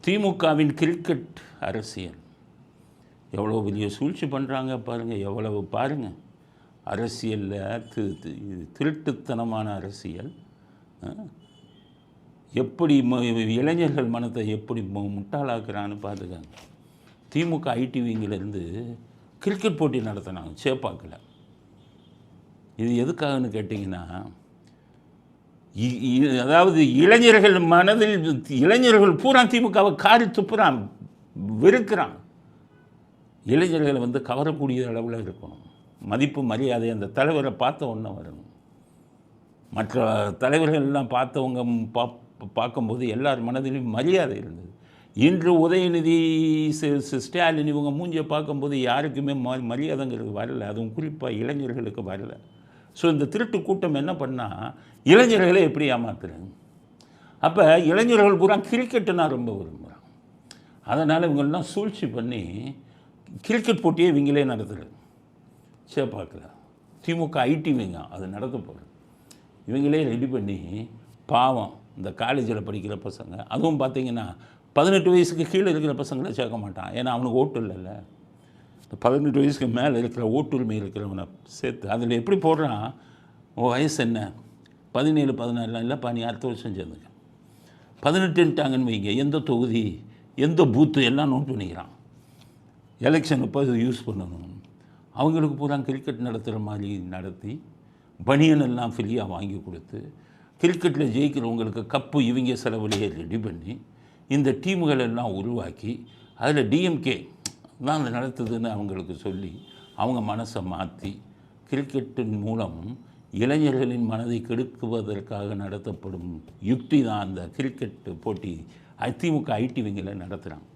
திமுகவின் கிரிக்கெட் அரசியல் எவ்வளோ பெரிய சூழ்ச்சி பண்ணுறாங்க பாருங்கள். எவ்வளவு பாருங்கள், அரசியலில் திருட்டுத்தனமான அரசியல். எப்படி இளைஞர்கள் மனத்தை எப்படி முட்டாளாக்குறான்னு பார்த்துக்காங்க. திமுக ஐடிவிங்கிலேருந்து கிரிக்கெட் போட்டி நடத்தினாங்க சேப்பாக்கில். இது எதுக்காகன்னு கேட்டிங்கன்னா, அதாவது இளைஞர்கள் மனதில் இளைஞர்கள் பூரா திமுகவை காரி துப்புறான், வெறுக்கிறான். இளைஞர்களை கவரக்கூடிய அளவில் இருக்கணும். மதிப்பு மரியாதை அந்த தலைவரை பார்த்த ஒன்று வரணும். மற்ற தலைவர்கள் எல்லாம் பார்த்தவங்க பார்க்கும்போது எல்லார் மனதிலும் மரியாதை இருந்தது. இன்று உதயநிதி, ஸ்டாலின் இவங்க மூஞ்சியை பார்க்கும்போது யாருக்குமே மரியாதைங்கிறது வரல. அதுவும் குறிப்பாக இளைஞர்களுக்கு வரல. ஸோ இந்த திருட்டு கூட்டம் என்ன பண்ணால் இளைஞர்களை எப்படி ஏமாத்துறாங்க. அப்போ இளைஞர்கள் பூரா கிரிக்கெட்டுனா ரொம்ப விரும்புகிறாங்க. அதனால் இவங்கெல்லாம் சூழ்ச்சி பண்ணி கிரிக்கெட் போட்டியே இவங்களே நடத்துகிறது. சேப்பாக்கில் திமுக ஐடிவிங்க அது நடத்த போகிறது. இவங்களே ரெடி பண்ணி பாவம் இந்த காலேஜில் படிக்கிற பசங்க, அதுவும் பார்த்திங்கன்னா 18 வயசுக்கு கீழே இருக்கிற பசங்களை சேர்க்க மாட்டான். ஏன்னா அவனுக்கு ஓட்டு இல்லைல்ல. இந்த 18 வயசுக்கு மேலே இருக்கிற ஓட்டுரிமை இருக்கிறவனை சேர்த்து அதில் எப்படி போடுறான், உன் வயசு என்ன 17 14 இல்லைப்பா நீ அடுத்த வருஷம் சேர்ந்துக்க. 18ன்ட்டாங்கன்னு வைங்க, எந்த தொகுதி எந்த பூத்து எல்லாம் நோட் பண்ணிக்கிறான். எலெக்ஷன் அப்போ இது யூஸ் பண்ணணும். அவங்களுக்கு பூரா கிரிக்கெட் நடத்துகிற மாதிரி நடத்தி பனியன் எல்லாம் ஃப்ரீயாக வாங்கி கொடுத்து கிரிக்கெட்டில் ஜெயிக்கிறவங்களுக்கு கப்பு இவங்க செலவுலையே ரெடி பண்ணி இந்த டீமுகள் எல்லாம் உருவாக்கி அதில் டிஎம்கே தான் அதை நடத்துதுன்னு அவங்களுக்கு சொல்லி அவங்க மனசை மாற்றி கிரிக்கெட்டின் மூலம் இளைஞர்களின் மனதை கெடுக்குவதற்காக நடத்தப்படும் யுக்தி தான் அந்த கிரிக்கெட் போட்டி திமுக ஐடிவிங்கில் நடத்துகிறாங்க.